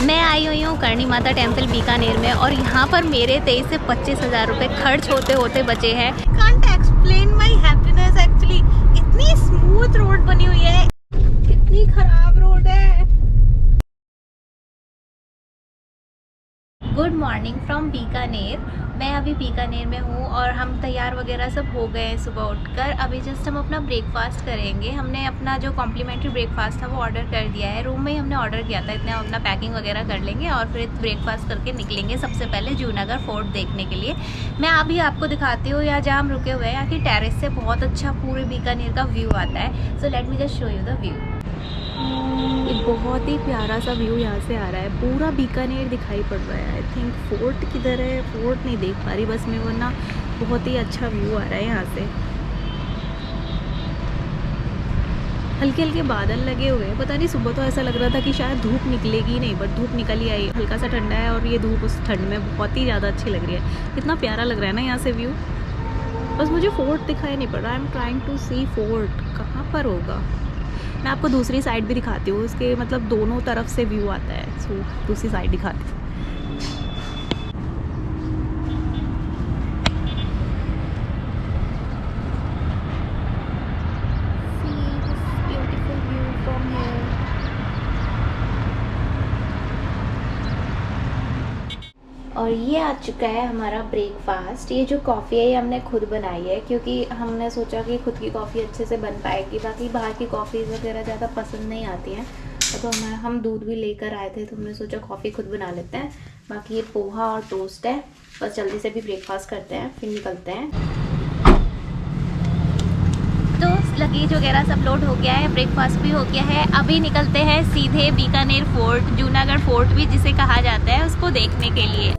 मैं आई हुई हूँ करणी माता टेम्पल बीकानेर में और यहाँ पर मेरे 23 से 25,000 रुपये खर्च होते होते बचे हैं। Can't explain my happiness actually. इतनी स्मूथ रोड बनी हुई है, कितनी खराब रोड है। Good morning from Bikaner. मैं अभी बीकानेर में हूँ और हम तैयार वगैरह सब हो गए हैं सुबह उठकर। अभी जस्ट हम अपना ब्रेकफास्ट करेंगे। हमने अपना जो कॉम्प्लीमेंट्री ब्रेकफास्ट था वो ऑर्डर कर दिया है, रूम में ही हमने ऑर्डर किया था। इतना अपना पैकिंग वगैरह कर लेंगे और फिर ब्रेकफास्ट करके निकलेंगे सबसे पहले जूनागढ़ फोर्ट देखने के लिए। मैं अभी आपको दिखाती हूँ यहाँ जहाँ हम रुके हुए हैं। यहाँ की टेरेस से बहुत अच्छा पूरे बीकानेर का व्यू आता है। So let me just show you the view. ये बहुत ही प्यारा सा व्यू यहाँ से आ रहा है, पूरा बीकानेर दिखाई पड़ रहा है। आई थिंक फोर्ट किधर है, फोर्ट नहीं देख पा रही बस मैं, वरना बहुत ही अच्छा व्यू आ रहा है यहाँ से। हल्के हल्के बादल लगे हुए हैं, पता नहीं सुबह तो ऐसा लग रहा था कि शायद धूप निकलेगी नहीं, बट धूप निकल ही आई। हल्का सा ठंडा है और ये धूप उस ठंड में बहुत ही ज़्यादा अच्छी लग रही है। कितना प्यारा लग रहा है ना यहाँ से व्यू। बस मुझे फोर्ट दिखाई नहीं पड़ रहा। I am trying to see fort कहाँ पर होगा। मैं आपको दूसरी साइड भी दिखाती हूँ, उसके मतलब दोनों तरफ से व्यू आता है। सो दूसरी साइड दिखाती हूँ। और ये आ चुका है हमारा ब्रेकफास्ट। ये जो कॉफ़ी है ये हमने खुद बनाई है, क्योंकि हमने सोचा कि खुद की कॉफ़ी अच्छे से बन पाएगी। बाकी बाहर की कॉफ़ी वगैरह ज़्यादा पसंद नहीं आती हैं, तो हम दूध भी लेकर आए थे, तो हमने सोचा कॉफ़ी खुद बना लेते हैं। बाकी ये पोहा और टोस्ट है। बस जल्दी से भी ब्रेकफास्ट करते हैं फिर निकलते हैं। तो लगेज वगैरह सब लोड हो गया है, ब्रेकफास्ट भी हो गया है। अभी निकलते हैं सीधे बीकानेर फोर्ट, जूनागढ़ फोर्ट भी जिसे कहा जाता है, उसको देखने के लिए।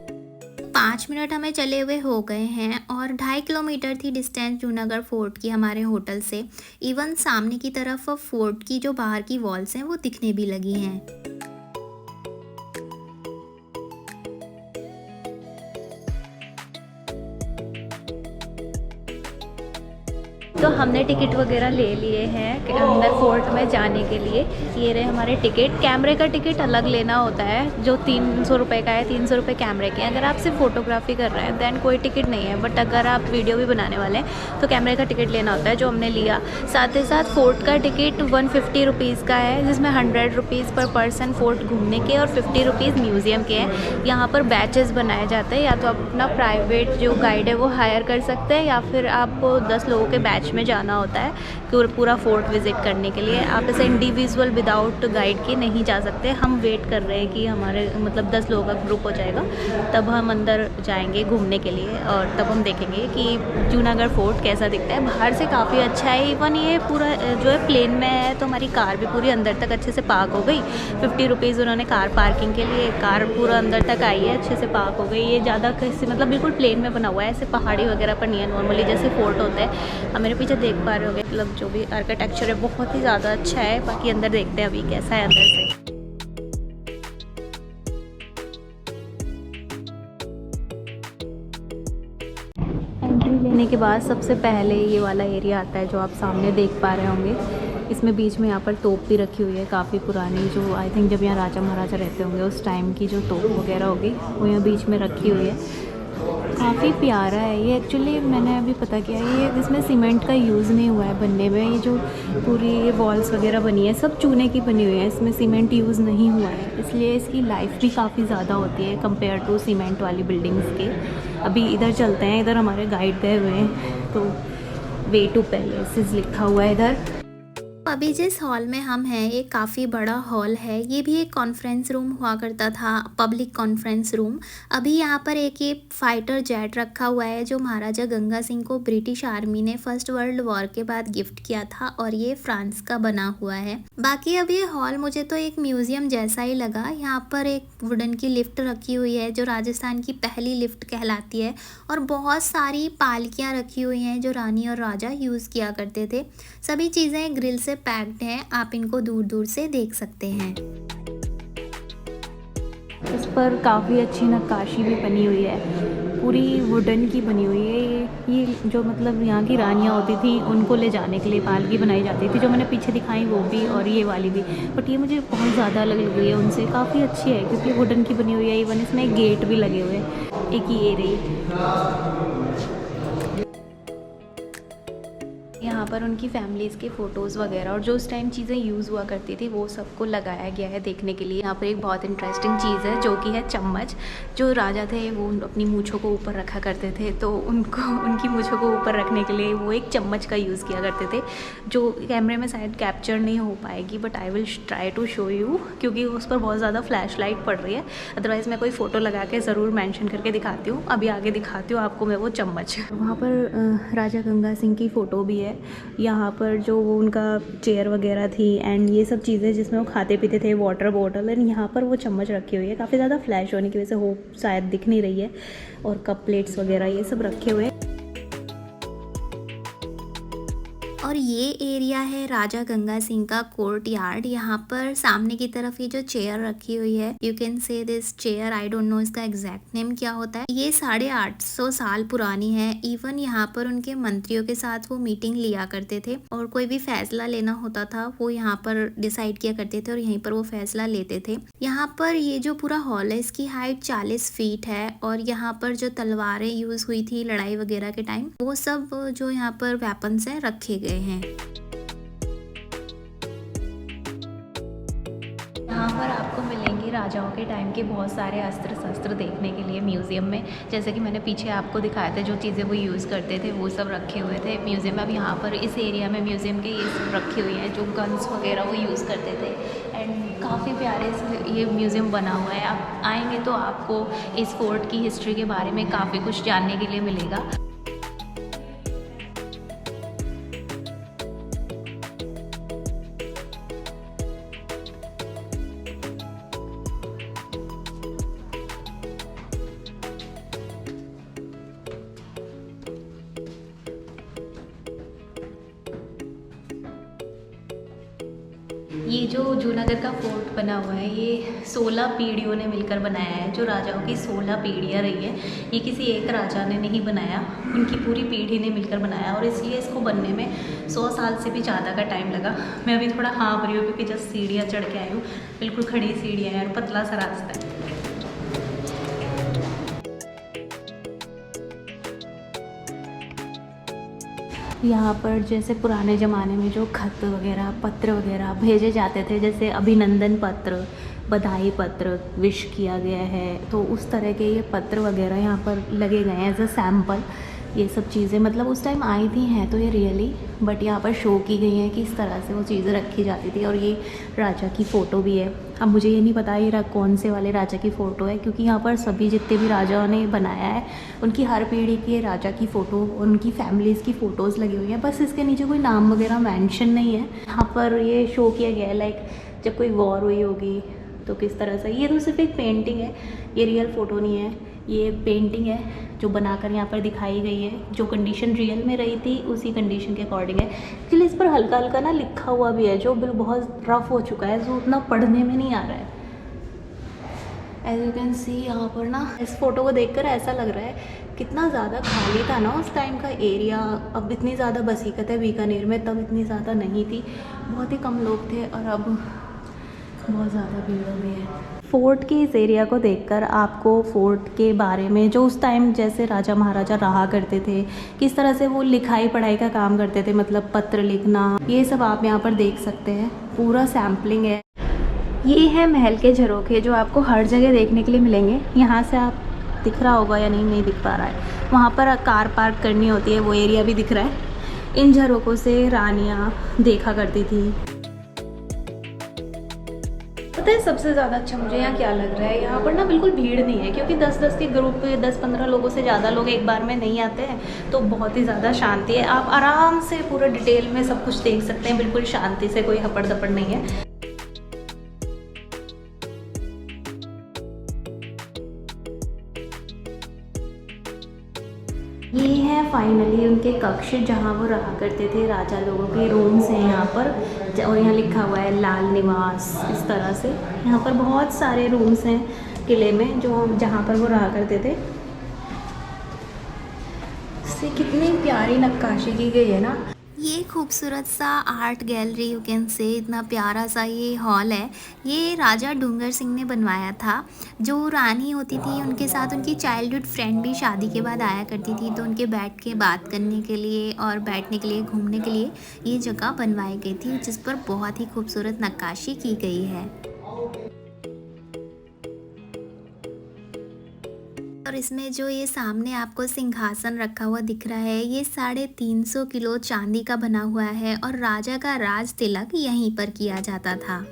5 मिनट हमें चले हुए हो गए हैं और 2.5 किलोमीटर थी डिस्टेंस जूनागढ़ फोर्ट की हमारे होटल से। इवन सामने की तरफ फोर्ट की जो बाहर की वॉल्स हैं वो दिखने भी लगी हैं। तो हमने टिकट वगैरह ले लिए हैं अंदर फोर्ट में जाने के लिए। ये रहे हमारे टिकट। कैमरे का टिकट अलग लेना होता है, जो 300 रुपये का है। 300 रुपये कैमरे के। अगर आप सिर्फ फोटोग्राफी कर रहे हैं दैन कोई टिकट नहीं है, बट अगर आप वीडियो भी बनाने वाले हैं तो कैमरे का टिकट लेना होता है, जो हमने लिया। साथ ही साथ फोर्ट का टिकट 150 रुपीज़ का है, जिसमें 100 रुपीज़ पर पर्सन फोर्ट घूमने के और 50 रुपीज़ म्यूज़ियम के हैं। यहाँ पर बैचेस बनाए जाते हैं, या तो आप अपना प्राइवेट जो गाइड है वो हायर कर सकते हैं, या फिर आपको 10 लोगों के बैच में जाना होता है पूरा फोर्ट विजिट करने के लिए। आप ऐसे इंडिविजुअल विदाउट गाइड के नहीं जा सकते। हम वेट कर रहे हैं कि हमारे मतलब 10 लोगों का ग्रुप हो जाएगा, तब हम अंदर जाएंगे घूमने के लिए और तब हम देखेंगे कि जूनागढ़ फोर्ट कैसा दिखता है। बाहर से काफ़ी अच्छा है। इवन ये पूरा जो है प्लेन में है, तो हमारी कार भी पूरी अंदर तक अच्छे से पार्क हो गई। 50 रुपीज़ उन्होंने कार पार्किंग के लिए, कार पूरा अंदर तक आई है, अच्छे से पार्क हो गई। ये ज़्यादा कैसे मतलब बिल्कुल प्लेन में बना हुआ है, ऐसे पहाड़ी वगैरह पर नहीं है नॉर्मली जैसे फोर्ट होते हैं। मेरे पीछे देख पा रहे होंगे, मतलब जो भी आर्किटेक्चर है बहुत ही ज़्यादा अच्छा है। बाकी अंदर देखते हैं अभी कैसा है अंदर से। एंट्री लेने के बाद सबसे पहले ये वाला एरिया आता है जो आप सामने देख पा रहे होंगे। इसमें बीच में यहाँ पर तोप भी रखी हुई है, काफ़ी पुरानी, जो आई थिंक जब यहाँ राजा महाराजा रहते होंगे उस टाइम की जो तोप वगैरह होगी वो यहाँ बीच में रखी हुई है। काफ़ी प्यारा है ये। एक्चुअली मैंने अभी पता किया, ये इसमें सीमेंट का यूज़ नहीं हुआ है बनने में। ये जो पूरी ये वॉल्स वगैरह बनी है सब चूने की बनी हुई है, इसमें सीमेंट यूज़ नहीं हुआ है, इसलिए इसकी लाइफ भी काफ़ी ज़्यादा होती है कंपेयर टू सीमेंट वाली बिल्डिंग्स के। अभी इधर चलते हैं, इधर हमारे गाइड गए हुए हैं, तो वे टू पैलेसेस लिखा हुआ है इधर। अभी जिस हॉल में हम हैं ये काफ़ी बड़ा हॉल है। ये भी एक कॉन्फ्रेंस रूम हुआ करता था, पब्लिक कॉन्फ्रेंस रूम। अभी यहाँ पर एक ये फाइटर जेट रखा हुआ है जो महाराजा गंगा सिंह को ब्रिटिश आर्मी ने फर्स्ट वर्ल्ड वॉर के बाद गिफ्ट किया था, और ये फ्रांस का बना हुआ है। बाकी अब ये हॉल मुझे तो एक म्यूजियम जैसा ही लगा। यहाँ पर एक वुडन की लिफ्ट रखी हुई है जो राजस्थान की पहली लिफ्ट कहलाती है, और बहुत सारी पालकियाँ रखी हुई हैं जो रानी और राजा यूज़ किया करते थे। सभी चीज़ें ग्रिल से पैक्ड हैं, आप इनको दूर दूर से देख सकते हैं। इस पर काफ़ी अच्छी नक्काशी भी बनी हुई है। पूरी वुडन की बनी हुई है। ये जो मतलब यहाँ की रानियाँ होती थी उनको ले जाने के लिए पालकी बनाई जाती थी, जो मैंने पीछे दिखाई वो भी और ये वाली भी। बट ये मुझे बहुत ज़्यादा अलग लग रही है उनसे, काफ़ी अच्छी है क्योंकि वुडन की बनी हुई है। इवन इसमें एक गेट भी लगे हुए हैं। एक ये रही, यहाँ पर उनकी फैमिलीज़ के फ़ोटोज़ वगैरह और जो उस टाइम चीज़ें यूज़ हुआ करती थी वो सबको लगाया गया है देखने के लिए। यहाँ पर एक बहुत इंटरेस्टिंग चीज़ है जो कि है चम्मच। जो राजा थे वो अपनी मूँछों को ऊपर रखा करते थे, तो उनको उनकी मूँछों को ऊपर रखने के लिए वो एक चम्मच का यूज़ किया करते थे, जो कैमरे में शायद कैप्चर नहीं हो पाएगी, but I will try to show you क्योंकि उस पर बहुत ज़्यादा फ्लैश लाइट पड़ रही है। अदरवाइज़ मैं कोई फ़ोटो लगा के ज़रूर मैंशन करके दिखाती हूँ। अभी आगे दिखाती हूँ आपको मैं वो चम्मच। वहाँ पर राजा गंगा सिंह की फ़ोटो भी है। यहाँ पर जो वो उनका चेयर वगैरह थी एंड ये सब चीज़ें जिसमें वो खाते पीते थे, वाटर बॉटल, एंड यहाँ पर वो चम्मच रखी हुई है। काफ़ी ज़्यादा फ्लैश होने की वजह से हो शायद दिख नहीं रही है। और कप प्लेट्स वगैरह ये सब रखे हुए हैं। और ये एरिया है राजा गंगा सिंह का कोर्ट यार्ड। यहाँ पर सामने की तरफ ये जो चेयर रखी हुई है, you can say this chair, I don't know इसका एग्जैक्ट नेम क्या होता है। ये 850 साल पुरानी है। इवन यहाँ पर उनके मंत्रियों के साथ वो मीटिंग लिया करते थे और कोई भी फैसला लेना होता था वो यहाँ पर डिसाइड किया करते थे और यहीं पर वो फैसला लेते थे। यहाँ पर ये जो पूरा हॉल है इसकी हाइट 40 फीट है और यहाँ पर जो तलवारें यूज हुई थी लड़ाई वगैरह के टाइम वो सब जो यहाँ पर वेपन्स हैं रखे गए हैं। यहाँ पर आपको मिलेंगे राजाओं के टाइम के बहुत सारे अस्त्र शस्त्र देखने के लिए म्यूज़ियम में। जैसे कि मैंने पीछे आपको दिखाया था जो चीज़ें वो यूज़ करते थे वो सब रखे हुए थे म्यूज़ियम में। अब यहाँ पर इस एरिया में म्यूज़ियम के ये सब रखी हुई हैं जो गन्स वगैरह वो यूज़ करते थे। एंड काफ़ी प्यारे से ये म्यूज़ियम बना हुआ है। आप आएंगे तो आपको इस फोर्ट की हिस्ट्री के बारे में काफ़ी कुछ जानने के लिए मिलेगा। ये जो जूनागढ़ का फोर्ट बना हुआ है ये 16 पीढ़ियों ने मिलकर बनाया है। जो राजाओं की 16 पीढ़ियाँ रही है, ये किसी एक राजा ने नहीं बनाया, उनकी पूरी पीढ़ी ने मिलकर बनाया और इसलिए इसको बनने में 100 साल से भी ज़्यादा का टाइम लगा। मैं अभी थोड़ा हाँफ रही हूँ क्योंकि जस्ट सीढ़ियाँ चढ़ के आई हूँ। बिल्कुल खड़ी सीढ़ियाँ हैं और पतला सा रास्ता है। यहाँ पर जैसे पुराने ज़माने में जो खत वगैरह पत्र वगैरह भेजे जाते थे, जैसे अभिनंदन पत्र, बधाई पत्र, विश किया गया है, तो उस तरह के ये पत्र वगैरह यहाँ पर लगे गए हैं एज अ सैम्पल। ये सब चीज़ें मतलब उस टाइम आई थी हैं तो ये रियली, बट यहाँ पर शो की गई हैं कि इस तरह से वो चीज़ें रखी जाती थी। और ये राजा की फ़ोटो भी है। अब मुझे ये नहीं पता ये कौन से वाले राजा की फ़ोटो है, क्योंकि यहाँ पर सभी जितने भी राजाओं ने बनाया है उनकी हर पीढ़ी की राजा की फ़ोटो, उनकी फैमिलीज़ की फ़ोटोज़ लगी हुई हैं। बस इसके नीचे कोई नाम वगैरह मेंशन नहीं है। यहाँ पर ये शो किया गया है लाइक जब कोई वॉर हुई होगी तो किस तरह से। ये तो सिर्फ एक पेंटिंग है, ये रियल फ़ोटो नहीं है, ये पेंटिंग है जो बनाकर यहाँ पर दिखाई गई है। जो कंडीशन रियल में रही थी उसी कंडीशन के अकॉर्डिंग है। एक्चुअली इस पर हल्का हल्का ना लिखा हुआ भी है जो बिल बहुत रफ हो चुका है, जो उतना पढ़ने में नहीं आ रहा है। एज यू कैन सी यहाँ पर ना इस फ़ोटो को देखकर ऐसा लग रहा है कितना ज़्यादा खाली था ना उस टाइम का एरिया। अब इतनी ज़्यादा बसीकत है बीकानेर में, तब इतनी ज़्यादा नहीं थी, बहुत ही कम लोग थे और अब बहुत ज़्यादा भीड़ हो गई है। फोर्ट के इस एरिया को देखकर आपको फोर्ट के बारे में जो उस टाइम जैसे राजा महाराजा रहा करते थे, किस तरह से वो लिखाई पढ़ाई का काम करते थे, मतलब पत्र लिखना, ये सब आप यहाँ पर देख सकते हैं। पूरा सैम्पलिंग है। ये है महल के झरोखे जो आपको हर जगह देखने के लिए मिलेंगे। यहाँ से आप दिख रहा होगा या नहीं दिख पा रहा है, वहाँ पर कार पार्क करनी होती है, वो एरिया भी दिख रहा है। इन झरोखों से रानियाँ देखा करती थी। पता है सबसे ज़्यादा अच्छा मुझे यहाँ क्या लग रहा है, यहाँ पर ना बिल्कुल भीड़ नहीं है, क्योंकि 10-10 के ग्रुप 10-15 लोगों से ज़्यादा लोग एक बार में नहीं आते हैं, तो बहुत ही ज़्यादा शांति है। आप आराम से पूरा डिटेल में सब कुछ देख सकते हैं, बिल्कुल शांति से, कोई हपड़ दपड़ नहीं है। ये है फाइनली उनके कक्ष जहाँ वो रहा करते थे, राजा लोगों के रूम्स हैं यहाँ पर। और यहाँ लिखा हुआ है लाल निवास, इस तरह से। यहाँ पर बहुत सारे रूम्स हैं किले में जो जहाँ पर वो रहा करते थे। से कितनी प्यारी नक्काशी की गई है ना। ये खूबसूरत सा art gallery you can say, इतना प्यारा सा ये हॉल है, ये राजा डूंगर सिंह ने बनवाया था। जो रानी होती थी उनके साथ उनकी चाइल्डहुड फ्रेंड भी शादी के बाद आया करती थी, तो उनके बैठ के बात करने के लिए और बैठने के लिए, घूमने के लिए ये जगह बनवाई गई थी, जिस पर बहुत ही खूबसूरत नक्काशी की गई है। और इसमें जो ये सामने आपको सिंहासन रखा हुआ दिख रहा है, ये 350 किलो चांदी का बना हुआ है और राजा का राज तिलक यहीं पर किया जाता था।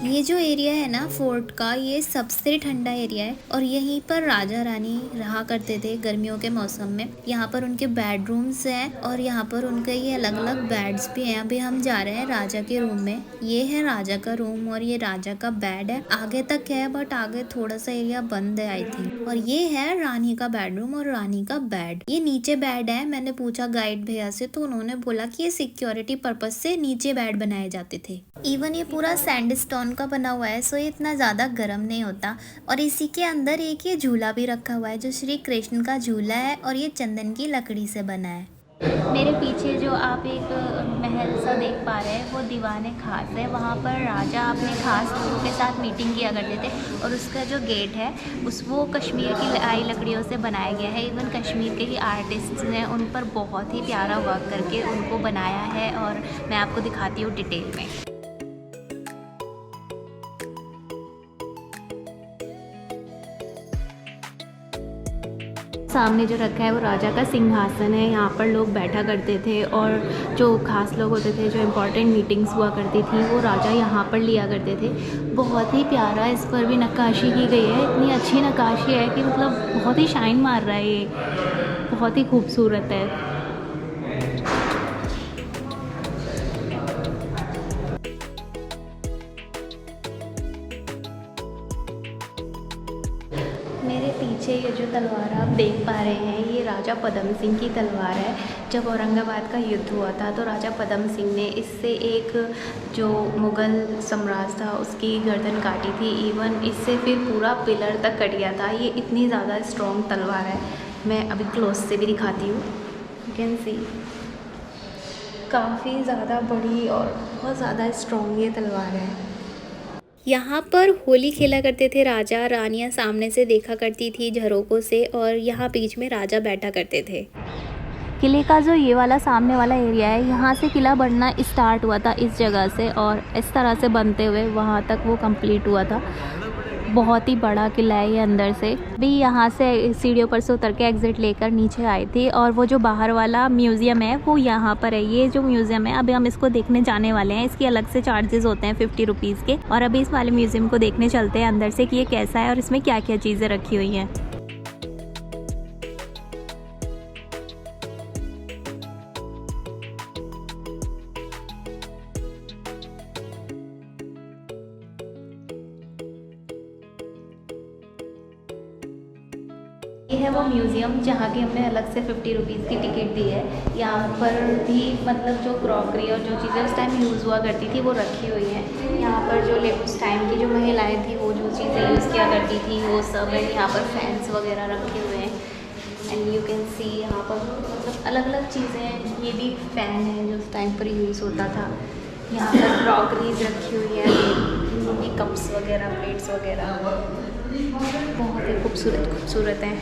ये जो एरिया है ना फोर्ट का, ये सबसे ठंडा एरिया है और यहीं पर राजा रानी रहा करते थे गर्मियों के मौसम में। यहाँ पर उनके बेडरूम्स हैं और यहाँ पर उनके ये अलग अलग बेड्स भी हैं। अभी हम जा रहे हैं राजा के रूम में। ये है राजा का रूम और ये राजा का बेड है, आगे तक है बट आगे थोड़ा सा एरिया बंद है आई थिंक। और ये है रानी का बेडरूम और रानी का बेड। ये नीचे बेड है। मैंने पूछा गाइड भैया से तो उन्होंने बोला कि ये सिक्योरिटी पर्पज से नीचे बेड बनाए जाते थे। इवन ये पूरा सैंडस्टोन का बना हुआ है, सो ये इतना ज़्यादा गर्म नहीं होता। और इसी के अंदर एक ये झूला भी रखा हुआ है जो श्री कृष्ण का झूला है और ये चंदन की लकड़ी से बना है। मेरे पीछे जो आप एक महल सा देख पा रहे हैं वो दीवाने खास है। वहाँ पर राजा अपने खास लोगों के साथ मीटिंग किया करते थे और उसका जो गेट है वो कश्मीर की आई लकड़ियों से बनाया गया है। इवन कश्मीर के ही आर्टिस्ट ने उन पर बहुत ही प्यारा वर्क करके उनको बनाया है और मैं आपको दिखाती हूँ डिटेल में। सामने जो रखा है वो राजा का सिंहासन है। यहाँ पर लोग बैठा करते थे और जो खास लोग होते थे, जो इम्पोर्टेंट मीटिंग्स हुआ करती थी, वो राजा यहाँ पर लिया करते थे। बहुत ही प्यारा इस पर भी नक्काशी की गई है। इतनी अच्छी नक्काशी है कि मतलब बहुत ही शाइन मार रहा है, ये बहुत ही खूबसूरत है। मेरे पीछे ये जो तलवार आप देख पा रहे हैं, ये राजा पदम सिंह की तलवार है। जब औरंगाबाद का युद्ध हुआ था तो राजा पदम सिंह ने इससे एक जो मुग़ल सम्राट था उसकी गर्दन काटी थी। इवन इससे फिर पूरा पिलर तक कट गया था। ये इतनी ज़्यादा स्ट्रॉन्ग तलवार है। मैं अभी क्लोज से भी दिखाती हूँ। यू कैन सी काफ़ी ज़्यादा बड़ी और बहुत ज़्यादा स्ट्रॉन्ग ये तलवार है। यहाँ पर होली खेला करते थे राजा, रानियाँ सामने से देखा करती थी झरोकों से और यहाँ बीच में राजा बैठा करते थे। किले का जो ये वाला सामने वाला एरिया है, यहाँ से किला बनना स्टार्ट हुआ था इस जगह से और इस तरह से बनते हुए वहाँ तक वो कंप्लीट हुआ था। बहुत ही बड़ा किला है ये अंदर से भी। यहाँ से सीढ़ियों पर से उतर के एग्ज़िट लेकर नीचे आई थी और वो जो बाहर वाला म्यूज़ियम है वो यहाँ पर है। ये जो म्यूज़ियम है अभी हम इसको देखने जाने वाले हैं। इसकी अलग से चार्जेस होते हैं 50 रुपीज़ के। और अभी इस वाले म्यूज़ियम को देखने चलते हैं अंदर से कि ये कैसा है और इसमें क्या क्या चीज़ें रखी हुई हैं। ये है वो म्यूज़ियम जहाँ की हमने अलग से 50 रुपीज़ की टिकट दी है। यहाँ पर भी मतलब जो क्रॉकरी और जो चीज़ें उस टाइम यूज़ हुआ करती थी वो रखी हुई हैं। यहाँ पर जो उस टाइम की जो महिलाएं थी वो जो चीज़ें यूज़ किया करती थी वो सब है। यहाँ पर फैंस वगैरह रखे हुए हैं एंड यू कैन सी यहाँ पर मतलब अलग अलग चीज़ें हैं। ये भी फ़ैन है जो उस टाइम पर यूज़ होता था। यहाँ पर क्रॉकरीज रखी हुई है, कप्स वगैरह, प्लेट्स वगैरह, बहुत ही खूबसूरत हैं।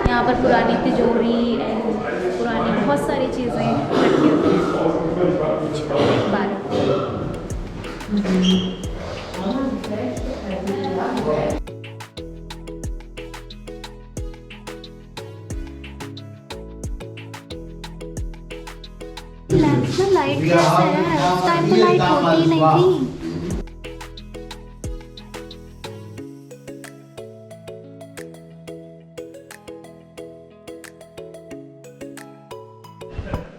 यहाँ पर पुरानी तिजोरी एंड पुरानी बहुत सारी चीज़ें रखी हुई हैं। लैंप में लाइट कैसे है? उस टाइम तो लाइट होती ही नहीं थी।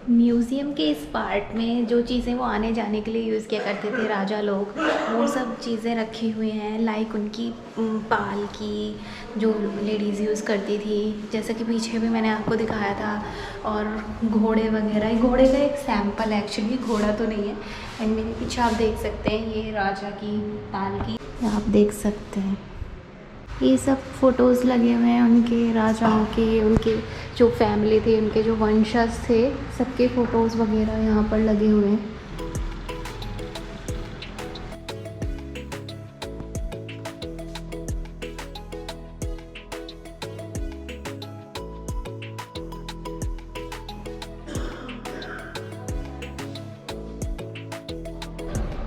म्यूज़ियम के इस पार्ट में जो चीज़ें वो आने जाने के लिए यूज़ किया करते थे राजा लोग, वो सब चीज़ें रखी हुई हैं। लाइक उनकी पाल की जो लेडीज़ यूज़ करती थी, जैसे कि पीछे भी मैंने आपको दिखाया था। और घोड़े वगैरह, घोड़े का एक सैंपल है, एक्चुअली घोड़ा तो नहीं है। एंड मेरे पीछे आप देख सकते हैं ये राजा की पाल की, आप देख सकते हैं। ये सब फ़ोटोज़ लगे हुए हैं उनके राजाओं के, उनके जो फैमिली थी, उनके जो वंशज थे, सबके फ़ोटोज़ वगैरह यहाँ पर लगे हुए हैं।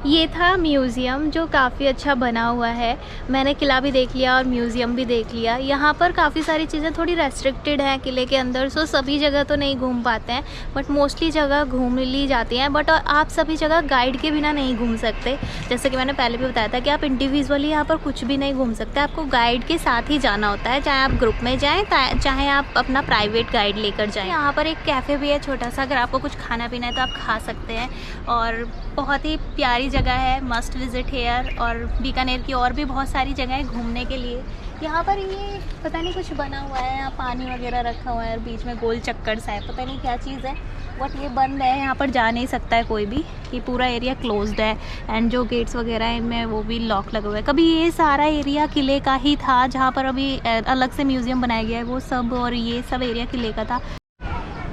ये था म्यूज़ियम जो काफ़ी अच्छा बना हुआ है। मैंने किला भी देख लिया और म्यूज़ियम भी देख लिया। यहाँ पर काफ़ी सारी चीज़ें थोड़ी रेस्ट्रिक्टेड हैं किले के अंदर, सो सभी जगह तो नहीं घूम पाते हैं, बट मोस्टली जगह घूम ली जाती हैं। बट आप सभी जगह गाइड के बिना नहीं घूम सकते। जैसे कि मैंने पहले भी बताया था कि आप इंडिविजुअली यहाँ पर कुछ भी नहीं घूम सकते, आपको गाइड के साथ ही जाना होता है, चाहे आप ग्रुप में जाएँ, चाहे आप अपना प्राइवेट गाइड लेकर जाएँ। यहाँ पर एक कैफ़े भी है छोटा सा, अगर आपको कुछ खाना पीना है तो आप खा सकते हैं। और बहुत ही प्यारी जगह है, मस्ट विज़िट हेयर। और बीकानेर की और भी बहुत सारी जगह है घूमने के लिए। यहाँ पर ये पता नहीं कुछ बना हुआ है, यहाँ पानी वगैरह रखा हुआ है और बीच में गोल चक्कर सा है, पता नहीं क्या चीज़ है, बट ये बंद है, यहाँ पर जा नहीं सकता है कोई भी। ये पूरा एरिया क्लोज्ड है एंड जो गेट्स वगैरह हैं इनमें वो भी लॉक लगा हुआ है। कभी ये सारा एरिया किले का ही था, जहाँ पर अभी अलग से म्यूज़ियम बनाया गया है वो सब, और ये सब एरिया किले का था।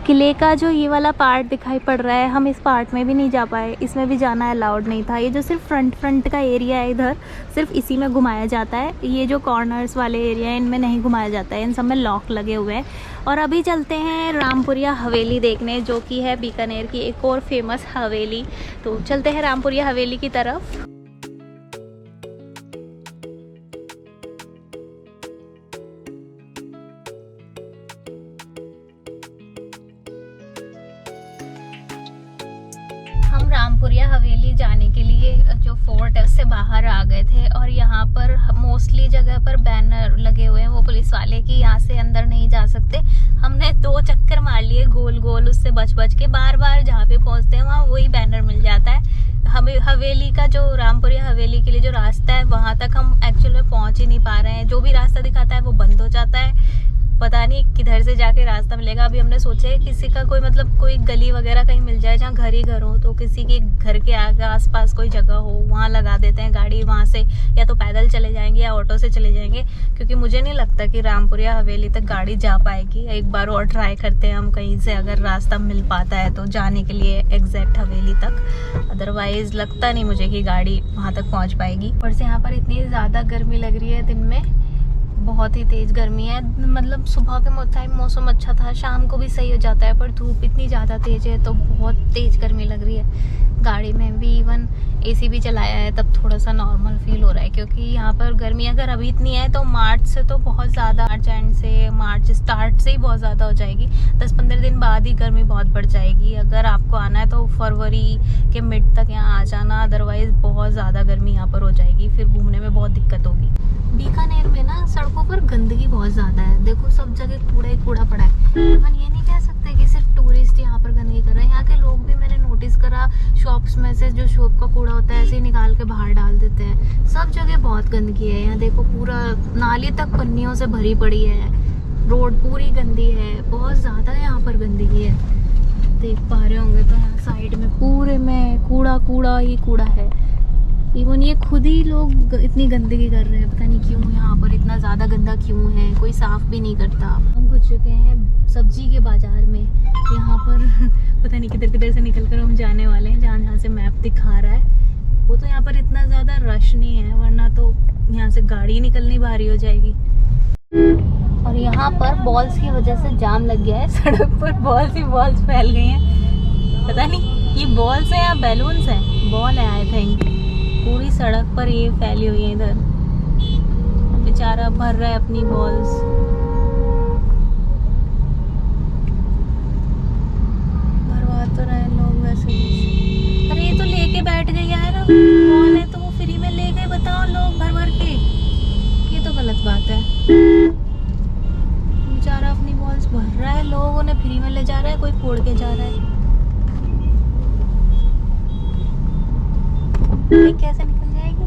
किले का जो ये वाला पार्ट दिखाई पड़ रहा है, हम इस पार्ट में भी नहीं जा पाए, इसमें भी जाना अलाउड नहीं था। ये जो सिर्फ फ्रंट का एरिया है इधर, सिर्फ इसी में घुमाया जाता है। ये जो कॉर्नर्स वाले एरिया है इनमें नहीं घुमाया जाता है, इन सब में लॉक लगे हुए हैं। और अभी चलते हैं रामपुरिया हवेली देखने, जो कि है बीकानेर की एक और फेमस हवेली। तो चलते हैं रामपुरिया हवेली की तरफ। हम रामपुरिया हवेली जाने के लिए जो फोर्ट है उससे बाहर आ गए थे, और यहाँ पर मोस्टली जगह पर बैनर लगे हुए हैं वो पुलिस वाले की यहाँ से अंदर नहीं जा सकते। हमने 2 चक्कर मार लिए गोल गोल, उससे बच के बार बार जहाँ पे पहुँचते हैं वहाँ वही बैनर मिल जाता है। हमें हवेली का जो रामपुरिया हवेली के लिए जो रास्ता है वहाँ तक हम एक्चुअल में पहुँच ही नहीं पा रहे हैं। जो भी रास्ता दिखाता है वो बंद हो जाता है, पता नहीं किधर से जाके रास्ता मिलेगा। अभी हमने सोचा है किसी का कोई गली वगैरह कहीं मिल जाए जहाँ घर ही घर हो, तो किसी के घर के आगे आसपास कोई जगह हो वहाँ लगा देते हैं गाड़ी, वहाँ से या तो पैदल चले जाएंगे या ऑटो से चले जाएंगे, क्योंकि मुझे नहीं लगता कि रामपुरिया हवेली तक गाड़ी जा पाएगी। एक बार और ट्राई करते हैं हम कहीं से, अगर रास्ता मिल पाता है तो जाने के लिए एग्जैक्ट हवेली तक, अदरवाइज लगता नहीं मुझे कि गाड़ी वहाँ तक पहुँच पाएगी। और से यहाँ पर इतनी ज़्यादा गर्मी लग रही है, दिन में बहुत ही तेज़ गर्मी है। मतलब सुबह के टाइम मौसम अच्छा था, शाम को भी सही हो जाता है, पर धूप इतनी ज़्यादा तेज़ है तो बहुत तेज़ गर्मी लग रही है। गाड़ी में भी इवन एसी भी चलाया है तब थोड़ा सा नॉर्मल फील हो रहा है, क्योंकि यहाँ पर गर्मी अगर अभी इतनी है तो मार्च से तो बहुत ज़्यादा, मार्च स्टार्ट से ही बहुत ज़्यादा हो जाएगी। 10-15 दिन बाद ही गर्मी बहुत बढ़ जाएगी। अगर आपको आना है तो फरवरी के मिड तक यहाँ आ जाना, अदरवाइज़ बहुत ज़्यादा गर्मी यहाँ पर हो जाएगी, फिर घूमने में बहुत दिक्कत होगी। बीकानेर में ना सड़कों पर गंदगी बहुत ज़्यादा है, देखो सब जगह कूड़ा ही कूड़ा पड़ा है। अपन ये नहीं कह सकते कि सिर्फ टूरिस्ट यहाँ पर गंदगी कर रहे हैं, यहाँ के लोग भी मैंने नोटिस करा, शॉप्स में से जो शॉप का कूड़ा होता है ऐसे ही निकाल के बाहर डाल देते हैं। सब जगह बहुत गंदगी है यहाँ, देखो पूरा नाली तक पन्नियों से भरी पड़ी है, रोड पूरी गंदी है, बहुत ज़्यादा यहाँ पर गंदगी है। देख पा रहे होंगे तो यहाँ साइड में पूरे में कूड़ा ही कूड़ा है। इवन ये खुद ही लोग इतनी गंदगी कर रहे हैं, पता नहीं क्यों यहाँ पर इतना ज़्यादा गंदा क्यों है, कोई साफ़ भी नहीं करता। हम घुस चुके हैं सब्जी के बाज़ार में, यहाँ पर पता नहीं किधर से निकल कर हम जाने वाले हैं, जहाँ से मैप दिखा रहा है। वो तो यहाँ पर इतना ज़्यादा रश नहीं है, वरना तो यहाँ से गाड़ी निकलनी भारी हो जाएगी। और यहाँ पर बॉल्स की वजह से जाम लग गया है, सड़क पर बॉल्स फैल गई हैं। पता नहीं ये बॉल्स हैं या बैलून्स हैं, बॉल है आई थिंक। पूरी सड़क पर ये फैली हुई है, इधर बेचारा भर रहा है अपनी बॉल्स। भरवा तो रहे लोग वैसे। अरे ये तो लेके बैठ गए यार, बॉल है तो वो फ्री में ले गए, बताओ लोग भर के। ये तो गलत बात है, बेचारा अपनी बॉल्स भर रहा है, लोगों ने फ्री में ले जा रहा है, कोई फोड़ के जा रहा है। कैसे निकल जाएगी?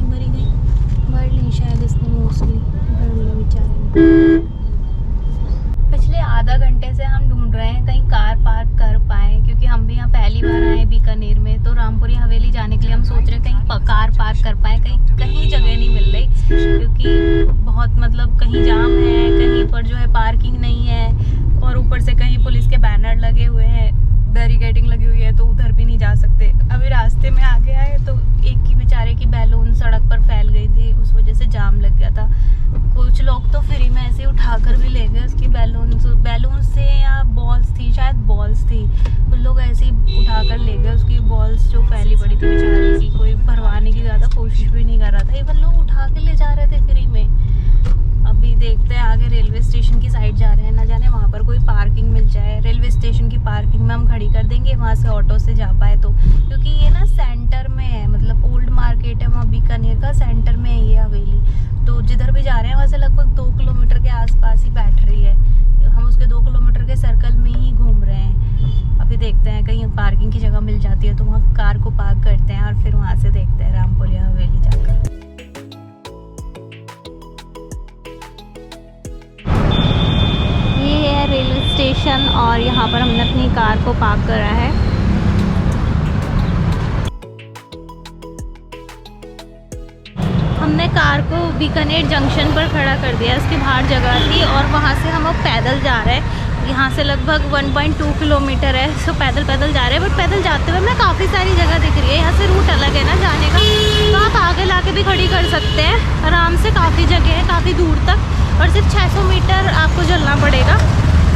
मरी गई भर ली शायद इसने, मोस्टली भर लिया बेचारे ने। पिछले आधा घंटे से हम ढूंढ रहे हैं कहीं कार पार्क कर पाए बहुत मतलब कहीं जाम है, कहीं पर जो है पार्किंग नहीं है, और ऊपर से कहीं पुलिस के बैनर लगे हुए हैं, बैरिकेडिंग लगी हुई है, तो उधर भी नहीं जा सकते। अभी रास्ते में आगे आए तो एक की बेचारे की बैलून सड़क पर फैल गई थी, उस वजह से जाम लग गया था। कुछ लोग तो फ्री में ऐसे उठाकर भी ले गए उसकी बैलून से, या बॉल्स थी, शायद बॉल्स थी, कुछ लोग ऐसे ही उठाकर ले गए उसकी बॉल्स जो फैली पड़ी थी बेचारे की। कोई भरवाने की ज़्यादा कोशिश भी नहीं कर रहा था, इवन लोग उठा के ले जा रहे थे फ्री में। अभी देखते हैं, आगे रेलवे स्टेशन की साइड जा रहे हैं, ना जाने वहाँ पर कोई पार्किंग मिल जाए। रेलवे स्टेशन की पार्किंग में हम खड़ी कर देंगे, वहाँ से ऑटो से जा पाए तो, क्योंकि ये ना सेंटर में है, मतलब ओल्ड मार्केट है वहाँ बीकानेर का, सेंटर में है ये हवेली। तो जिधर भी जा रहे हैं वहाँ से लगभग 2 किलोमीटर के आसपास ही बैठ रही है, हम उसके 2 किलोमीटर के सर्कल में ही घूम रहे हैं। अभी देखते हैं कहीं पार्किंग की जगह मिल जाती है तो वहाँ कार को पार्क करते हैं, और फिर वहाँ से देखते हैं रामपुरिया हवेली जाकर। ये है रेलवे स्टेशन, और यहाँ पर हमने अपनी कार को पार्क करा है। हमने कार को बीकानेर जंक्शन पर खड़ा कर दिया, उसके बाहर जगह थी, और वहाँ से हम अब पैदल जा रहे हैं। यहाँ से लगभग 1.2 किलोमीटर है, सो पैदल जा रहे हैं। बट पैदल जाते हुए हमें काफ़ी सारी जगह दिख रही है, यहाँ से रूट अलग है ना जाने का, तो आप आगे ला के भी खड़ी कर सकते हैं आराम से। काफ़ी जगह है, काफ़ी दूर तक, और सिर्फ 600 मीटर आपको चलना पड़ेगा।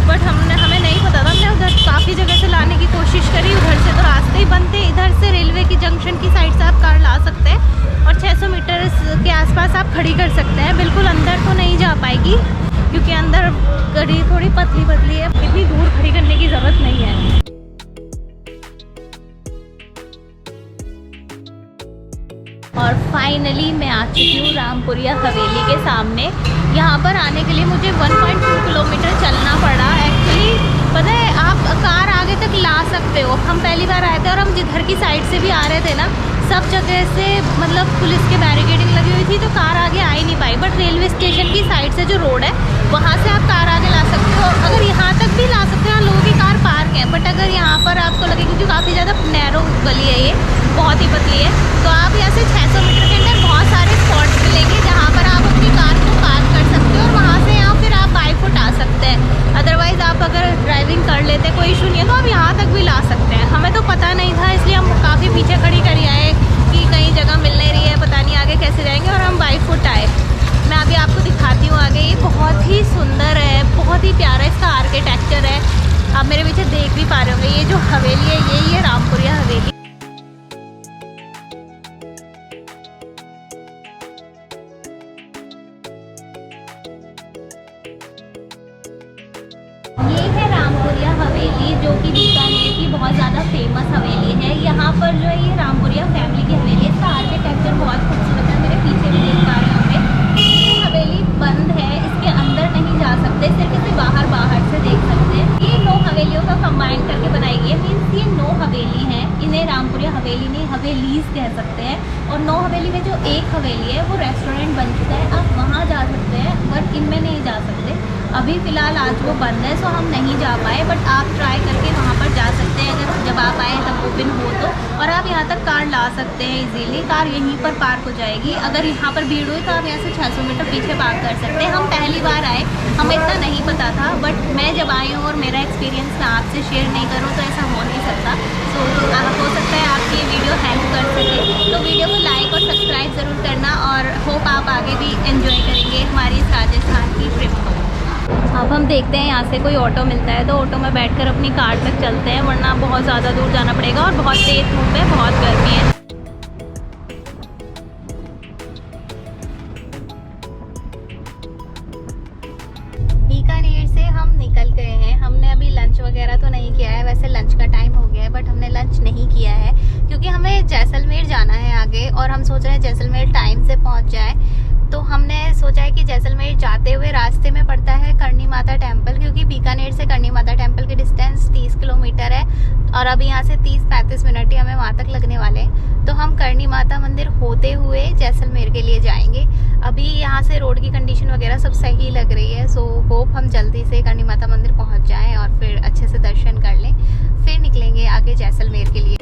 बट हमें नहीं पता था, हमने उधर काफ़ी जगह से लाने की कोशिश करी, उधर से तो रास्ते ही बंद थे। इधर से रेलवे की जंक्शन की साइड से आप कार ला सकते हैं, और 600 मीटर के आसपास आप खड़ी कर सकते हैं। बिल्कुल अंदर तो नहीं जा पाएगी, क्योंकि अंदर गाड़ी थोड़ी पतली है, इतनी दूर खड़ी करने की ज़रूरत नहीं है। और फाइनली मैं आ चुकी हूँ रामपुरिया हवेली के सामने। यहाँ पर आने के लिए मुझे 1.2 किलोमीटर चलना पड़ा। एक्चुअली पता है, आप कार आगे तक ला सकते हो। हम पहली बार आए थे, और हम जिधर की साइड से भी आ रहे थे ना, सब जगह से मतलब पुलिस के बैरिकेडिंग लगी हुई थी, तो कार आगे आ ही नहीं पाई। बट रेलवे स्टेशन की साइड से जो रोड है, वहाँ से आप कार आगे ला सकते हो। अगर यहाँ तक भी ला सकते हो, लोगों की कार पार्क है। बट अगर यहाँ पर आपको लगे, क्योंकि काफ़ी ज़्यादा नैरो गली है, ये बहुत ही पतली है, तो आप यहाँ से 600 मीटर के अंदर बहुत सारे स्पॉट्स मिलेंगे जहाँ पर आप अपनी कार को पार्क कर सकते हो, और वहाँ से यहाँ फिर आप बाई फुट आ सकते हैं। अदरवाइज़ आप अगर ड्राइविंग कर लेते, कोई इशू नहीं है, तो आप यहाँ तक भी ला सकते हैं। हमें तो पता नहीं था, इसलिए हम काफ़ी पीछे खड़ी करी आए कि कहीं जगह मिल नहीं रही है, पता नहीं आगे कैसे जाएंगे, और हम बाई फुट आए। मैं अभी आपको दिखाती हूँ आगे। ये बहुत ही सुंदर है, बहुत ही प्यारा इसका आर्किटेक्चर है। आप मेरे पीछे देख भी पा रहे होंगे, ये जो हवेली है, यही है रामपुरिया हवेली। ये है रामपुरिया हवेली, जो कि बीकानेर की बहुत ज़्यादा फेमस हवेली है। यहाँ पर जो है ये रामपुरिया फैमिली की हवेली है। इसका आर्किटेक्चर बहुत खूबसूरत है, मेरे पीछे भी देख पा रहे होंगे। ये हवेली बंद है, इसके अंदर नहीं जा सकते, सिर्फ इसे बाहर से देख सकते हैं। ये 9 हवेलियों का कंबाइन करके बनाई गई है, मीन्स ये 9 हवेली हैं। इन्हें रामपुरिया हवेली नहीं, हवेलीज कह सकते हैं। और 9 हवेली में जो एक हवेली है, वो रेस्टोरेंट बन चुका है, आप वहाँ जा सकते हैं, बट इनमें नहीं जा सकते। अभी फ़िलहाल आज वो बंद है, सो हम नहीं जा पाए, बट आप ट्राई करके वहाँ पर जा सकते हैं अगर जब आप आए तब ओपन हो तो। और आप यहाँ तक कार ला सकते हैं इजीली, कार यहीं पर पार्क हो जाएगी। अगर यहाँ पर भीड़ हुई तो आप यहाँ से 600 मीटर पीछे पार्क कर सकते हैं। हम पहली बार आए, हमें इतना नहीं पता था, बट मैं जब आई हूँ और मेरा एक्सपीरियंस मैं आपसे शेयर नहीं करूँ तो ऐसा हो नहीं सकता। सो हो सकता है आपकी ये वीडियो हेल्प कर सके, तो वीडियो को लाइक और सब्सक्राइब ज़रूर करना, और होप आप आगे भी एंजॉय करेंगे हमारी इस राजस्थान की ट्रिप को। अब हम देखते हैं यहाँ से कोई ऑटो मिलता है तो ऑटो में बैठकर अपनी कार तक चलते हैं, वरना बहुत ज़्यादा दूर जाना पड़ेगा, और बहुत तेज़ धूप है, बहुत गर्मी है। बीकानेर से हम निकल गए हैं। हमने अभी लंच वगैरह तो नहीं किया है, वैसे लंच का टाइम हो गया है, बट हमने लंच नहीं किया है क्योंकि हमें जैसलमेर जाना है आगे, और हम सोच रहे हैं जैसलमेर टाइम से पहुँच जाए। तो हमने सोचा है कि जैसलमेर जाते हुए रास्ते में पड़ता है करणी माता टेम्पल, क्योंकि बीकानेर से करणी माता टेम्पल की डिस्टेंस 30 किलोमीटर है, और अभी यहाँ से 30-35 मिनट ही हमें वहाँ तक लगने वाले हैं। तो हम करणी माता मंदिर होते हुए जैसलमेर के लिए जाएंगे। अभी यहाँ से रोड की कंडीशन वगैरह सब सही लग रही है, सो होप हम जल्दी से करणी माता मंदिर पहुँच जाएँ और फिर अच्छे से दर्शन कर लें, फिर निकलेंगे आगे जैसलमेर के लिए।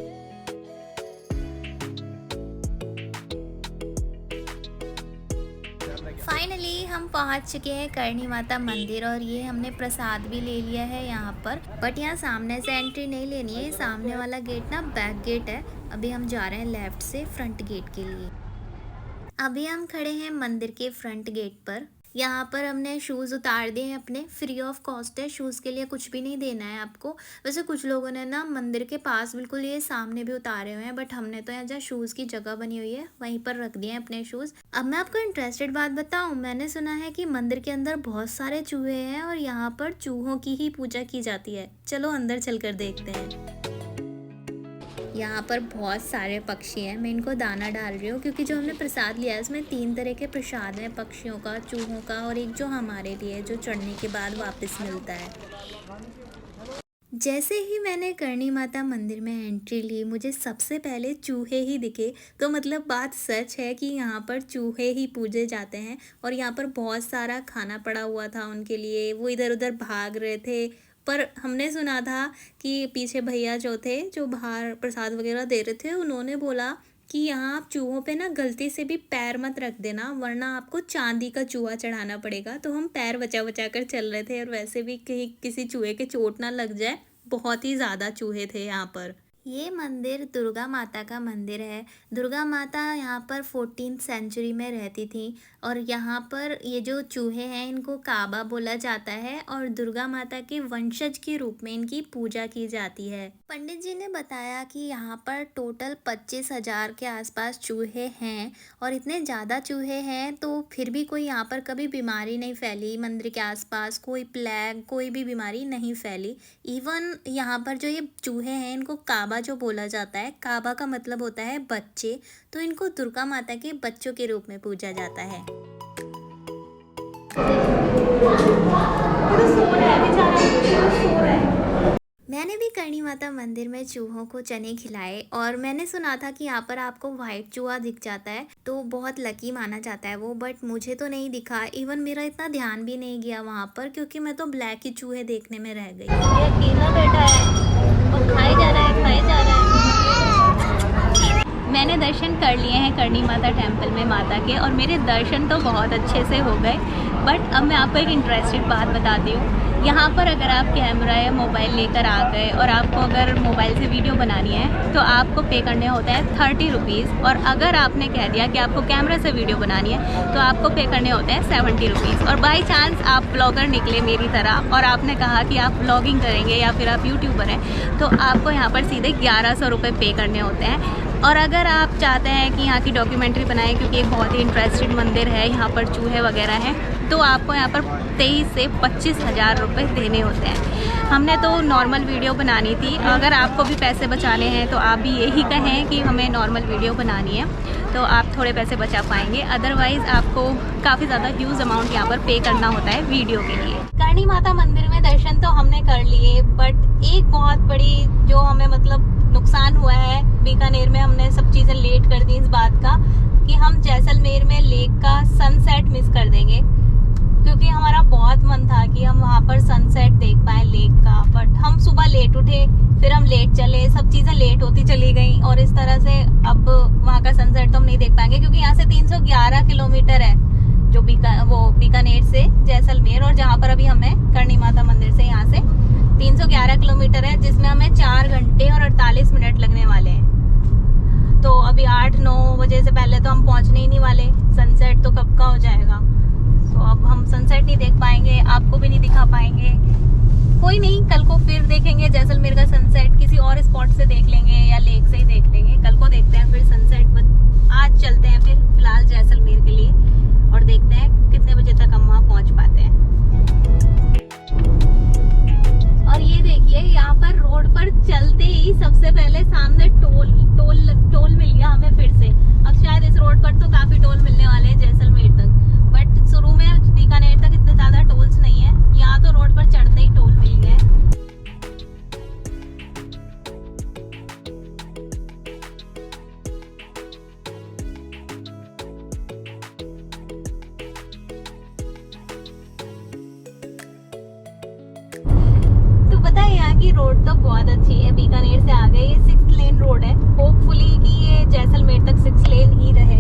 फाइनली हम पहुंच चुके हैं करणी माता मंदिर और ये हमने प्रसाद भी ले लिया है यहाँ पर। बट यहाँ सामने से एंट्री नहीं लेनी है, सामने वाला गेट ना बैक गेट है। अभी हम जा रहे हैं लेफ्ट से फ्रंट गेट के लिए। अभी हम खड़े हैं मंदिर के फ्रंट गेट पर। यहाँ पर हमने शूज़ उतार दिए हैं अपने, फ्री ऑफ कॉस्ट है, शूज़ के लिए कुछ भी नहीं देना है आपको। वैसे कुछ लोगों ने ना मंदिर के पास बिल्कुल ये सामने भी उतारे हुए हैं, बट हमने तो यहाँ जहाँ शूज़ की जगह बनी हुई है वहीं पर रख दिए हैं अपने शूज़। अब मैं आपको इंटरेस्टेड बात बताऊँ, मैंने सुना है कि मंदिर के अंदर बहुत सारे चूहे हैं और यहाँ पर चूहों की ही पूजा की जाती है। चलो अंदर चल कर देखते हैं। यहाँ पर बहुत सारे पक्षी हैं, मैं इनको दाना डाल रही हूँ क्योंकि जो हमने प्रसाद लिया है उसमें 3 तरह के प्रसाद हैं, पक्षियों का, चूहों का और एक जो हमारे लिए जो चढ़ने के बाद वापस मिलता है। जैसे ही मैंने करणी माता मंदिर में एंट्री ली, मुझे सबसे पहले चूहे ही दिखे, तो मतलब बात सच है कि यहाँ पर चूहे ही पूजे जाते हैं। और यहाँ पर बहुत सारा खाना पड़ा हुआ था उनके लिए, वो इधर उधर भाग रहे थे। पर हमने सुना था कि पीछे भैया जो थे, जो बाहर प्रसाद वगैरह दे रहे थे, उन्होंने बोला कि यहाँ आप चूहों पे ना गलती से भी पैर मत रख देना, वरना आपको चांदी का चूहा चढ़ाना पड़ेगा। तो हम पैर बचा बचा कर चल रहे थे, और वैसे भी कहीं किसी चूहे के चोट ना लग जाए, बहुत ही ज़्यादा चूहे थे यहाँ पर। ये मंदिर दुर्गा माता का मंदिर है। दुर्गा माता यहाँ पर 14th सेंचुरी में रहती थी, और यहाँ पर ये जो चूहे हैं इनको काबा बोला जाता है, और दुर्गा माता के वंशज के रूप में इनकी पूजा की जाती है। पंडित जी ने बताया कि यहाँ पर टोटल 25,000 के आसपास चूहे हैं, और इतने ज़्यादा चूहे हैं तो फिर भी कोई यहाँ पर कभी बीमारी नहीं फैली। मंदिर के आसपास कोई प्लेग, कोई भी बीमारी नहीं फैली। इवन यहाँ पर जो ये चूहे हैं इनको काबा जो बोला जाता है, काबा का मतलब होता है बच्चे, तो इनको दुर्गा माता के बच्चों के रूप में पूजा जाता है। मैंने भी करणी माता मंदिर में चूहों को चने खिलाए, और मैंने सुना था कि यहाँ पर आपको वाइट चूहा दिख जाता है तो बहुत लकी माना जाता है वो, बट मुझे तो नहीं दिखा। इवन मेरा इतना ध्यान भी नहीं गया वहाँ पर, क्योंकि मैं तो ब्लैक ही चूहे देखने में रह गई। ये अकेला बैठा है और खाए जा रहा है, खाए जा रहा है। मैंने दर्शन कर लिए हैं करणी माता टेम्पल में माता के, और मेरे दर्शन तो बहुत अच्छे से हो गए। बट अब मैं आपको एक इंटरेस्टेड बात बताती हूँ। यहाँ पर अगर आप कैमरा या मोबाइल लेकर आ गए और आपको अगर मोबाइल से वीडियो बनानी है तो आपको पे करने होता है 30 रुपीज़, और अगर आपने कह दिया कि आपको कैमरा से वीडियो बनानी है तो आपको पे करने होते हैं 70 रुपीज़। और बाई चांस आप ब्लॉगर निकले मेरी तरह और आपने कहा कि आप ब्लॉगिंग करेंगे या फिर आप यूट्यूबर हैं, तो आपको यहाँ पर सीधे 1100 रुपये पे करने होते हैं। और अगर आप चाहते हैं कि यहाँ की डॉक्यूमेंट्री बनाएं, क्योंकि एक बहुत ही इंटरेस्टेड मंदिर है, यहाँ पर चूहे वगैरह हैं, तो आपको यहाँ पर 23 से 25,000 रुपये देने होते हैं। हमने तो नॉर्मल वीडियो बनानी थी। अगर आपको भी पैसे बचाने हैं तो आप भी यही कहें कि हमें नॉर्मल वीडियो बनानी है, तो आप थोड़े पैसे बचा पाएंगे। अदरवाइज़ आपको काफ़ी ज़्यादा ह्यूज अमाउंट यहाँ पर पे करना होता है वीडियो के लिए। करणी माता मंदिर में दर्शन तो हमने कर लिए, बट एक बहुत बड़ी जो हमें मतलब नुकसान हुआ है, बीकानेर में हमने सब चीज़ें लेट कर दी इस बात का कि हम जैसलमेर में लेक का सनसेट मिस कर देंगे, क्योंकि हमारा बहुत मन था कि हम वहाँ पर सनसेट देख पाए लेक का। बट हम सुबह लेट उठे, फिर हम लेट चले, सब चीज़ें लेट होती चली गई, और इस तरह से अब वहाँ का सनसेट तो हम नहीं देख पाएंगे, क्योंकि यहाँ से 311 किलोमीटर है जो बीकानेर से जैसलमेर, और जहाँ पर अभी हमें करणी माता मंदिर से यहाँ से 311 किलोमीटर है, जिसमें हमें 4 घंटे और 48 मिनट लगने वाले हैं। तो अभी 8-9 बजे से पहले तो हम पहुँचने ही नहीं वाले, सनसेट तो कब का हो जाएगा। तो अब हम सनसेट नहीं देख पाएंगे, आपको भी नहीं दिखा पाएंगे। कोई नहीं, कल को फिर देखेंगे जैसलमेर का सनसेट, किसी और स्पॉट से देख लेंगे या लेक से ही देख लेंगे। कल को देखते हैं फिर सनसेट, आज चलते हैं फिर फिलहाल जैसलमेर के लिए, और देखते हैं कितने बजे तक हम वहाँ पहुँच पाते हैं। और ये देखिए, यहाँ पर रोड पर चलते ही सबसे पहले सामने टोल मिल गया हमें फिर से। अब शायद इस रोड पर तो काफी टोल मिलने वाले हैं जैसलमेर तक, बट शुरू में बीकानेर तक इतने ज्यादा टोल्स नहीं है, यहाँ तो रोड पर चढ़ते ही टोल मिल गए। पता है यहाँ की रोड तो बहुत अच्छी है। बीकानेर से आ गए, ये 6 लेन रोड है। होपफुली कि ये जैसलमेर तक 6 लेन ही रहे,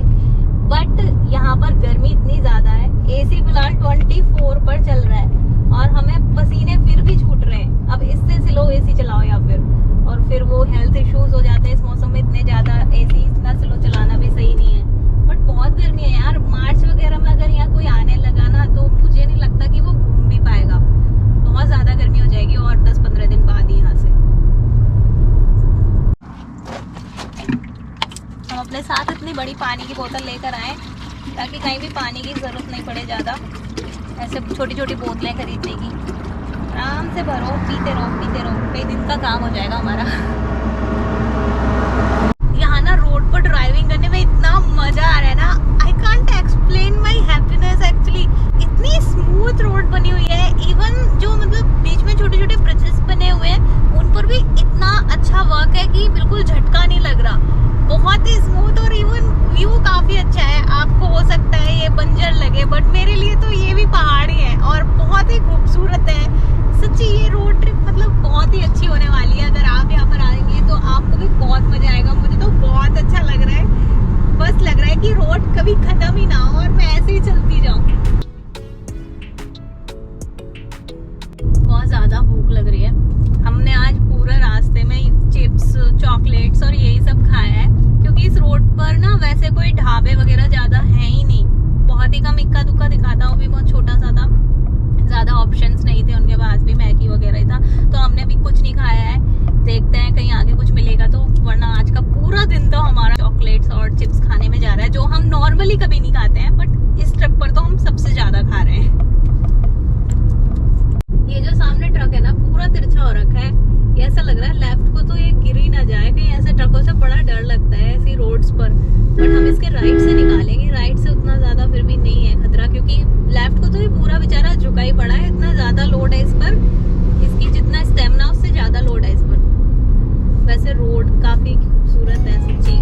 बट यहाँ पर गर्मी इतनी ज्यादा है, एसी फिलहाल 24 पर चल रहा है और हमें पसीने फिर भी छूट रहे हैं। अब इससे स्लो एसी चलाओ या फिर वो हेल्थ इश्यूज हो जाते हैं इस मौसम में। इतने ज्यादा एसी इतना स्लो चलाना भी सही नहीं है। बट बहुत गर्मी है यार। मार्च वगैरह में अगर यहाँ कोई आने लगा ना तो मुझे नहीं लगता कि वो घूम भी पाएगा। बहुत ज्यादा गर्मी हो जाएगी और 10-15 दिन बाद ही यहाँ से। हम अपने साथ इतनी बड़ी पानी की बोतल लेकर आए ताकि कहीं भी पानी की जरूरत नहीं पड़े ज्यादा। ऐसे छोटी छोटी बोतलें खरीदने की, आराम से भरो, पीते रहो, कई दिन का काम हो जाएगा हमारा। यहाँ ना रोड पर ड्राइविंग करने में इतना मजा आ रहा है ना, I can't explain my happiness actually. इतनी स्मूथ रोड बनी हुई है, इवन जो मतलब बीच में छोटे छोटे ब्रिजेस बने हुए हैं उन पर भी इतना अच्छा वर्क है कि बिल्कुल झटका नहीं लग रहा। बहुत ही स्मूथ और इवन व्यू काफी अच्छा है। आपको हो सकता है ये बंजर लगे बट मेरे लिए तो ये भी पहाड़ ही है और बहुत ही खूबसूरत है। सच्ची ये रोड ट्रिप मतलब बहुत ही अच्छी होने वाली है। अगर आप यहाँ पर आएंगे तो आपको भी बहुत मजा आएगा। मुझे तो बहुत अच्छा लग रहा है। बस लग रहा है कि रोड कभी खत्म ही ना हो और मैं ऐसे ही चलती जाऊं। बहुत ज्यादा भूख लग रही है। हमने आज पूरे रास्ते में चिप्स, चॉकलेट्स और यही सब खाया है क्योंकि इस रोड पर ना वैसे कोई ढाबे वगैरह ज्यादा है ही नहीं। बहुत ही कम इक्का दुक्का दिखाता हूँ, भी बहुत छोटा सा था, ज्यादा ऑप्शंस नहीं थे उनके पास भी, मैगी वगैरह ही था। तो हमने अभी कुछ नहीं खाया है, देखते हैं कहीं आगे कुछ मिलेगा तो, वरना आज का पूरा दिन तो हमारा चॉकलेट्स और चिप्स खाने में जा रहा है जो हम नॉर्मली कभी नहीं खाते हैं बट इस ट्रिप पर तो हम सबसे ज्यादा खा रहे हैं। ये जो सामने ट्रक है ना पूरा तिरछा हो रखा है। ये ऐसा लग रहा है लेफ्ट को तो ये गिर ही ना जाए, कहीं ऐसे ट्रकों से बड़ा डर लगता है ऐसी रोड्स पर। बट हम इसके राइट से निकालेंगे, राइट से उतना ज्यादा फिर भी नहीं है खतरा क्योंकि लेफ्ट को तो ये पूरा बेचारा झुका ही पड़ा है। इतना ज्यादा लोड है इस पर, इसकी जितना स्टेमिना उससे ज्यादा लोड है इस पर। वैसे रोड काफी खूबसूरत है सच्ची।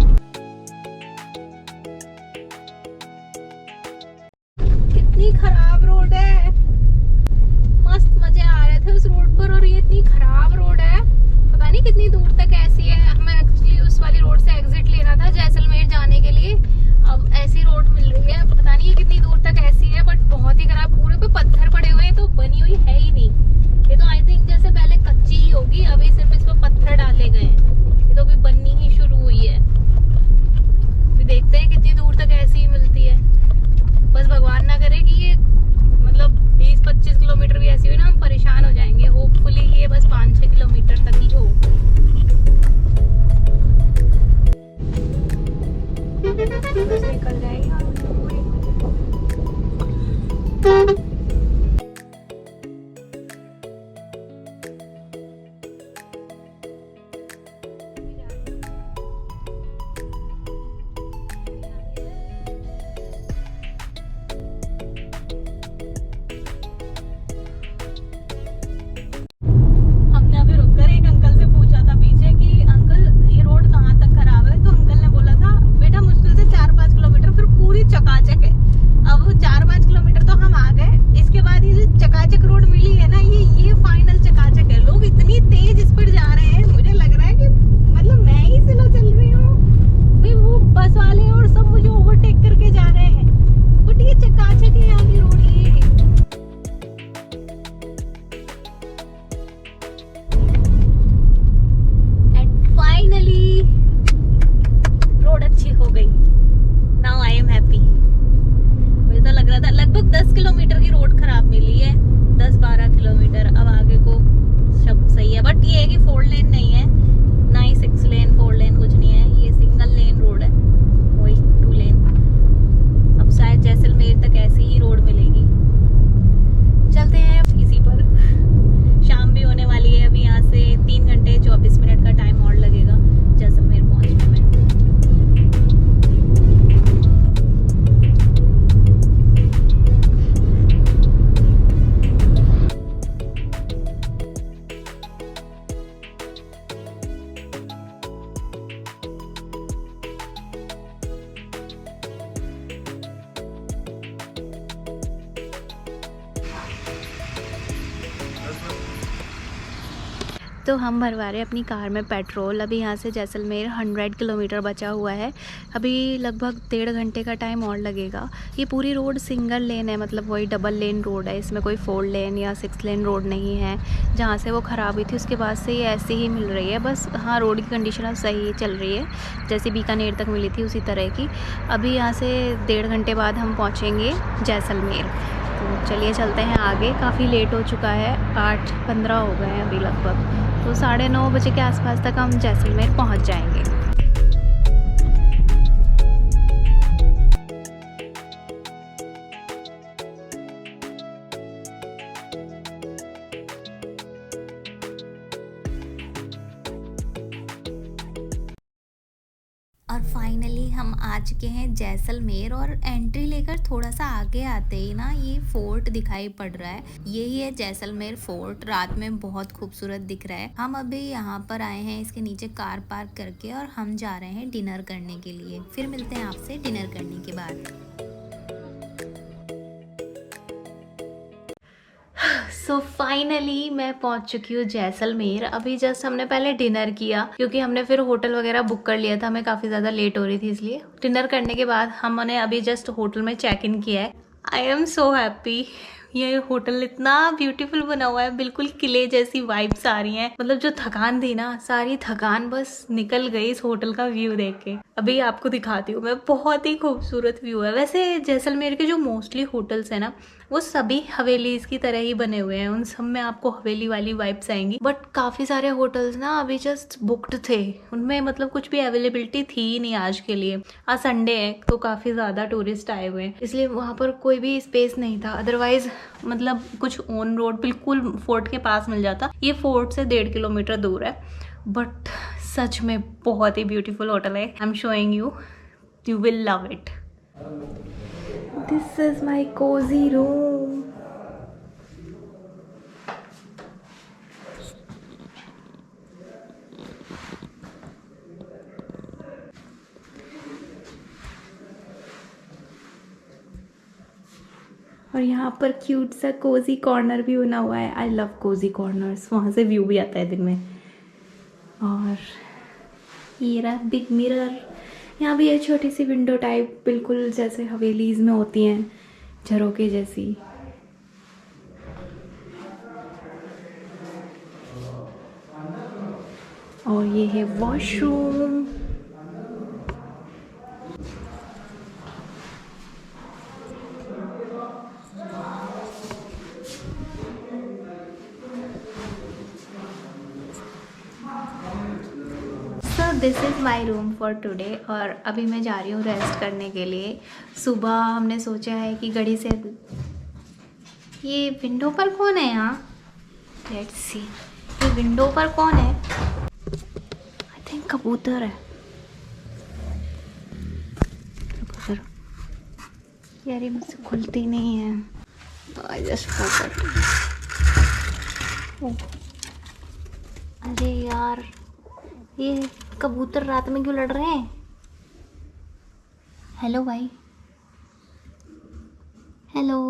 तो हम भरवा रहे हैं अपनी कार में पेट्रोल। अभी यहाँ से जैसलमेर 100 किलोमीटर बचा हुआ है। अभी लगभग 1.5 घंटे का टाइम और लगेगा। ये पूरी रोड सिंगल लेन है, मतलब वही डबल लेन रोड है, इसमें कोई 4 लेन या 6 लेन रोड नहीं है। जहाँ से वो ख़राब हुई थी उसके बाद से ये ऐसे ही मिल रही है बस। हाँ, रोड की कंडीशन अब सही चल रही है, जैसे बीकानेर तक मिली थी उसी तरह की। अभी यहाँ से 1.5 घंटे बाद हम पहुँचेंगे जैसलमेर। तो चलिए चलते हैं आगे। काफ़ी लेट हो चुका है, 8:15 हो गए हैं अभी लगभग। तो 9:30 बजे के आसपास तक हम जैसलमेर पहुंच जाएंगे। और फाइनली हम आ चुके हैं जैसलमेर। और एंट्री लेकर थोड़ा सा आगे आते ही ना ये फोर्ट दिखाई पड़ रहा है। यही है जैसलमेर फोर्ट। रात में बहुत खूबसूरत दिख रहा है। हम अभी यहाँ पर आए हैं इसके नीचे कार पार्क करके, और हम जा रहे हैं डिनर करने के लिए। फिर मिलते हैं आपसे डिनर करने के बाद। सो फाइनली मैं पहुंच चुकी हूँ जैसलमेर। अभी जस्ट हमने पहले डिनर किया, क्योंकि हमने फिर होटल वगैरह बुक कर लिया था, हमें काफ़ी ज़्यादा लेट हो रही थी, इसलिए डिनर करने के बाद हमने अभी जस्ट होटल में चेक इन किया है। I am so happy. ये होटल इतना ब्यूटीफुल बना हुआ है, बिल्कुल किले जैसी वाइब्स आ रही हैं। मतलब जो थकान थी ना, सारी थकान बस निकल गई इस होटल का व्यू देख के। अभी आपको दिखाती हूँ मैं, बहुत ही खूबसूरत व्यू है। वैसे जैसलमेर के जो मोस्टली होटल्स है ना, वो सभी हवेलीज की तरह ही बने हुए हैं। उन सब में आपको हवेली वाली वाइब्स आएंगी। बट काफ़ी सारे होटल्स ना अभी जस्ट बुक्ड थे, उनमें मतलब कुछ भी अवेलेबिलिटी थी ही नहीं आज के लिए। आज संडे है तो काफ़ी ज़्यादा टूरिस्ट आए हुए हैं, इसलिए वहाँ पर कोई भी स्पेस नहीं था। अदरवाइज मतलब कुछ ऑन रोड बिल्कुल फोर्ट के पास मिल जाता। ये फोर्ट से 1.5 किलोमीटर दूर है। बट सच में बहुत ही ब्यूटीफुल होटल है। I am showing you, you will love it. This is my cozy room. और यहाँ पर क्यूट सा कोजी कॉर्नर भी बना हुआ है। I love cosy corners. वहाँ से व्यू भी आता है दिन में। और ये रहा बिग मिरर। यहाँ भी ये छोटी सी विंडो टाइप, बिल्कुल जैसे हवेलीज में होती हैं, झरोके जैसी। और ये है washroom. This is my room for today. और अभी मैं जा रही हूँ रेस्ट करने के लिए। सुबह हमने सोचा है कि घड़ी से, ये विंडो पर कौन है यहाँ? लेट्स सी, ये विंडो पर कौन है? आई थिंक कबूतर है। यार ये मुझसे खुलती नहीं है। I just forgot. अरे यार, ये कबूतर रात में क्यों लड़ रहे हैं? हेलो भाई, हेलो।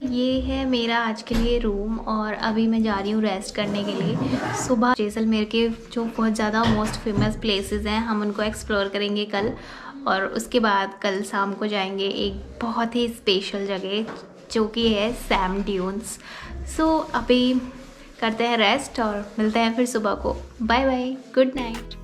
ये है मेरा आज के लिए रूम, और अभी मैं जा रही हूँ रेस्ट करने के लिए। सुबह जैसलमेर के जो बहुत ज़्यादा मोस्ट फेमस प्लेसेस हैं, हम उनको एक्सप्लोर करेंगे कल। और उसके बाद कल शाम को जाएंगे एक बहुत ही स्पेशल जगह, जो कि है सैंड ड्यून्स। सो अभी करते हैं रेस्ट और मिलते हैं फिर सुबह को। Bye bye, good night.